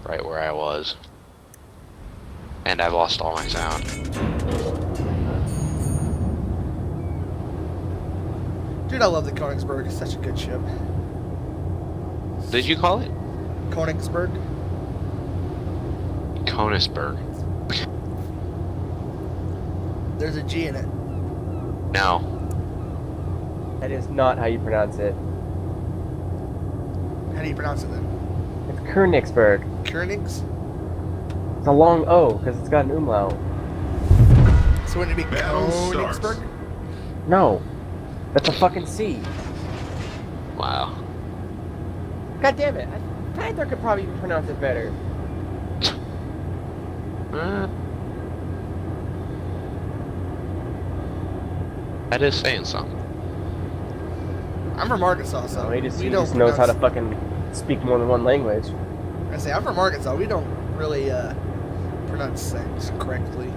right where I was. And I've lost all my sound. Dude, I love the Königsberg. It's such a good ship. What did you call it? Königsberg. Königsberg. There's a G in it. No. That is not how you pronounce it. How do you pronounce it then? It's Königsberg. Königs? It's a long O because it's got an umlaut. So wouldn't it be Königsberg? No, that's a fucking C. Wow. God damn it! Panther could probably pronounce it better. That is saying something. I'm from Arkansas, so No, he just we don't knows how to pronounce- fucking speak more than one language. I say I'm from Arkansas. We don't really pronounce things correctly.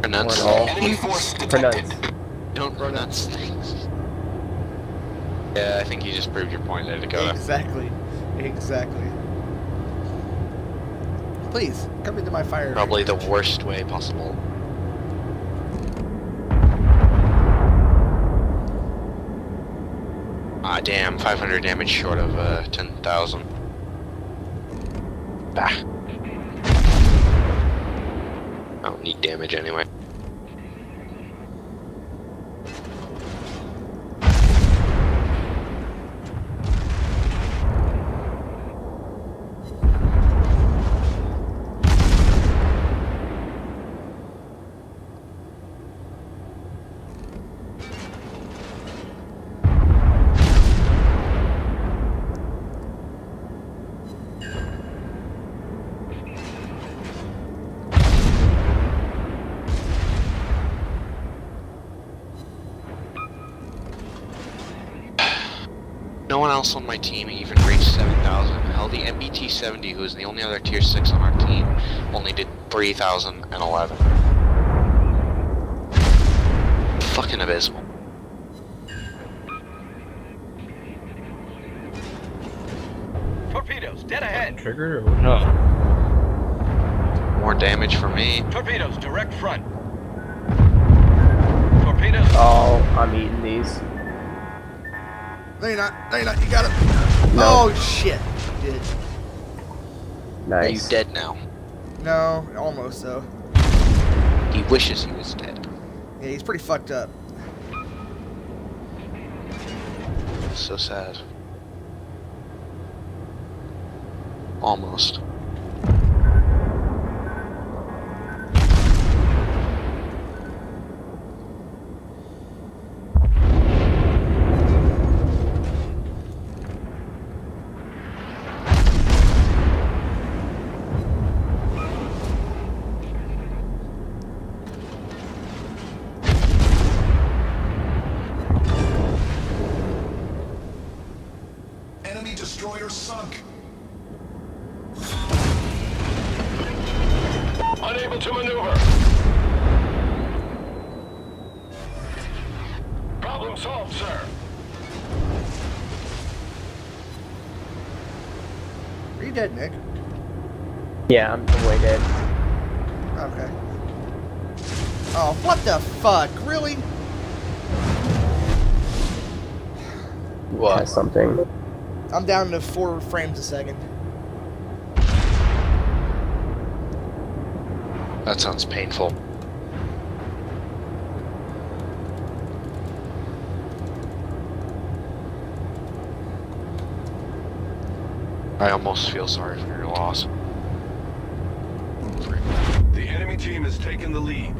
Pronounce. Or at all. Enemy force detected. Pronounce. Don't pronounce things. Yeah, I think you just proved your point there, Dakota. Exactly. Exactly. Please come into my fire. Probably the worst way possible. Ah, damn, 500 damage short of 10,000. Bah. I don't need damage anyway. No one else on my team even reached 7,000. Hell, the MBT-70, who is the only other tier 6 on our team, only did 3,011. Fucking abysmal. Torpedoes, dead ahead. Trigger or what? No. More damage for me. Torpedoes, direct front. Torpedoes. Oh, I'm eating these. No, you're not. No, you're not. You got it. No. Oh shit! You did. Are you Nice. dead now? No, almost though. He wishes he was dead. Yeah, he's pretty fucked up. So sad. Almost. Enemy destroyer sunk. Unable to maneuver. Problem solved, sir. Are you dead, Nick? Yeah, I'm way dead. Okay. Oh, what the fuck? Really? What? That's something. I'm down to 4 frames a second. That sounds painful. I almost feel sorry for your loss. The enemy team has taken the lead.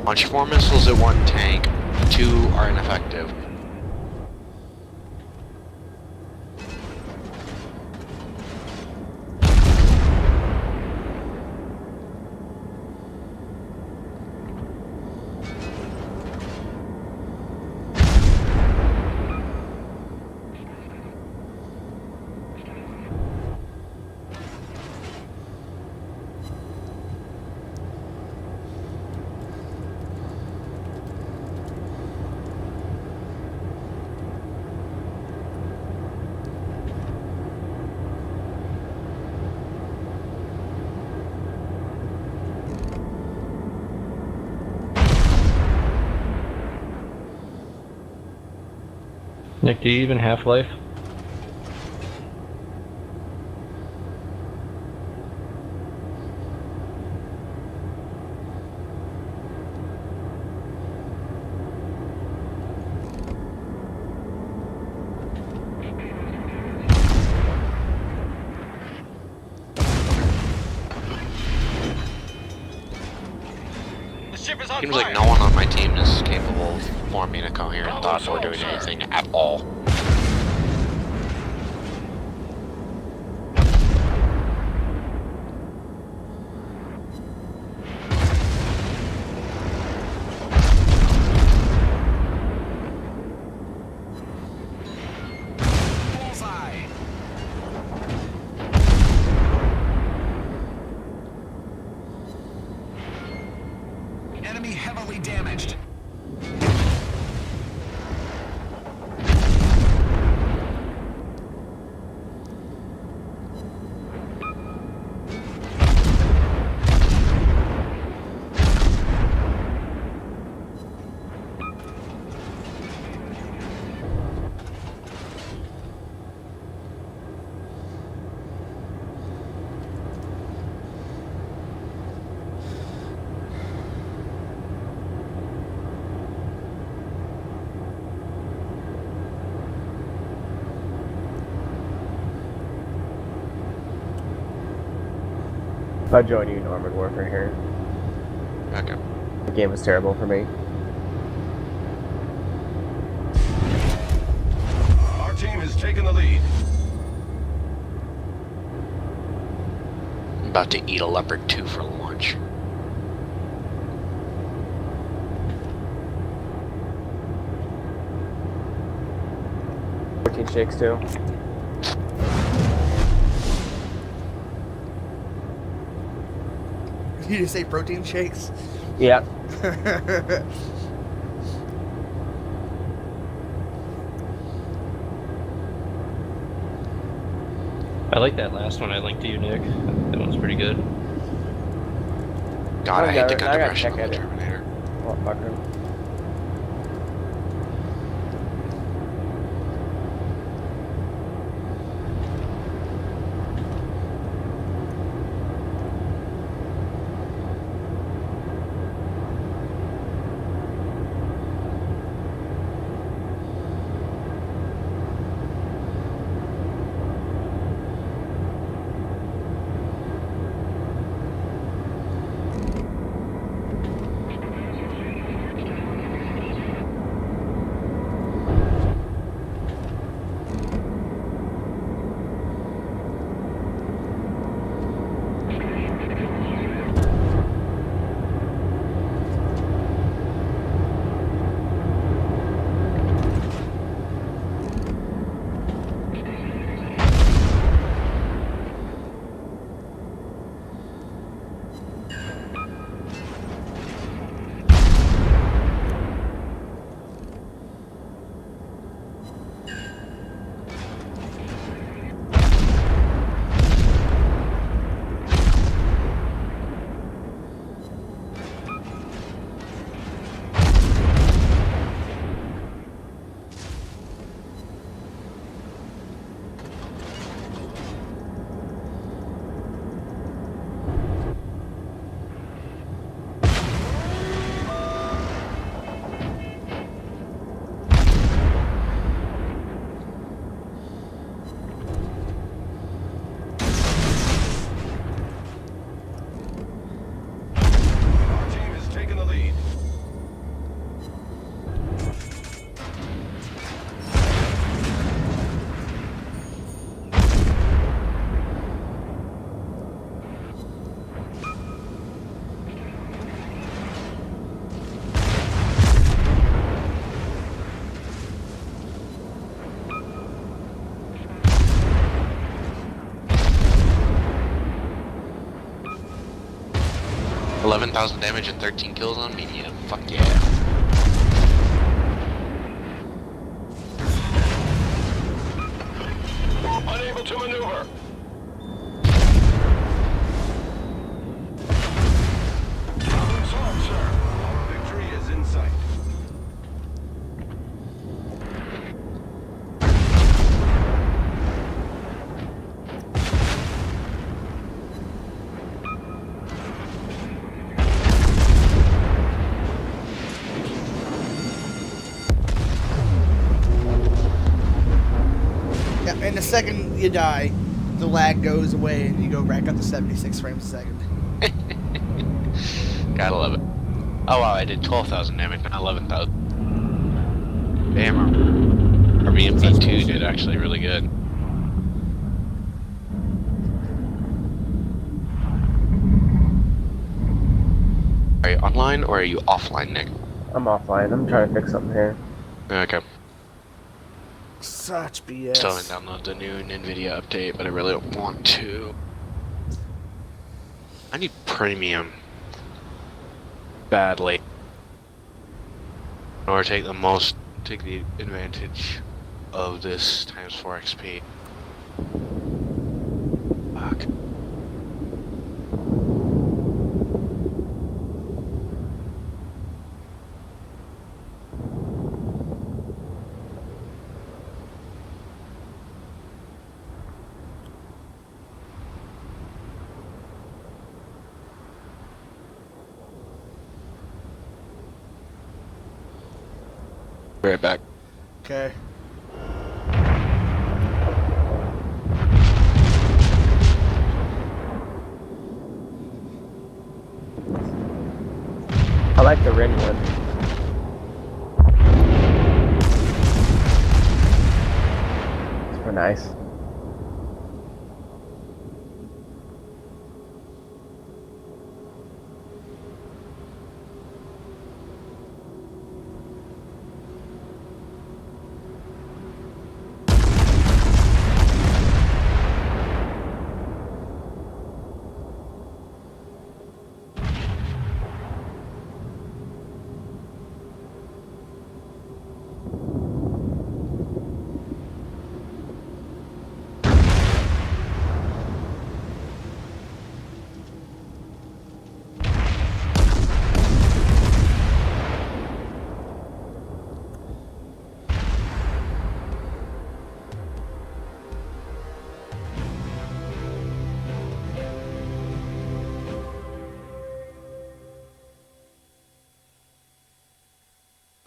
Launch 4 missiles at 1 tank. 2 are ineffective. Nick, do you even Half-Life? The ship is on Seems fire. like no one on my team is capable of forming a coherent thought or doing anything at all. Bullseye. Enemy heavily damaged. I'll join you in Armored Warfare here. Okay. The game was terrible for me. Our team has taken the lead. I'm about to eat a Leopard 2 for lunch. Protein shakes too. You just say protein shakes? Yeah. I like that last one I linked to you, Nick. That one's pretty good. God, I hate the gun I gotta depression check on the at it. Terminator. What fucker? 11,000 damage and 13 kills on medium. Fuck yeah. Unable to maneuver. Problem solved, sir. Our victory is in sight. Yeah, and the second you die, the lag goes away and you go back up to 76 frames a second. Gotta love it. Oh wow, I did 12,000 damage, not 11,000. Damn. Our BMP2 did actually really good. Are you online or are you offline, Nick? I'm offline. I'm trying to fix something here. Okay. Such BS. Still haven't downloaded the new NVIDIA update, but I really don't want to. I need premium. Badly. Or take the advantage of this times 4 XP. Fuck. Be right back. Okay. I like the Rin one. Super nice.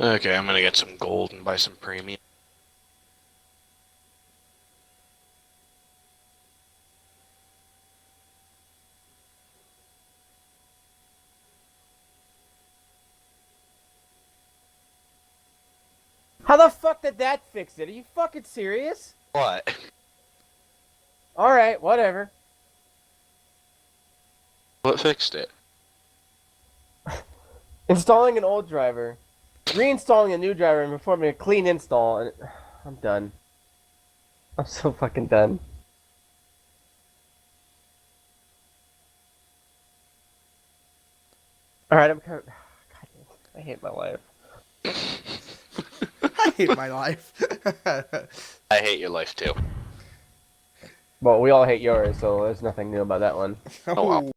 Okay, I'm gonna get some gold and buy some premium. How the fuck did that fix it? Are you fucking serious? What? Alright, whatever. What fixed it? Installing an old driver, reinstalling a new driver, and performing a clean install, and I'm done. I'm so fucking done. Alright, I'm kind of... God, I hate my life. I hate my life. I hate your life too. Well, we all hate yours, so there's nothing new about that one. Oh, well.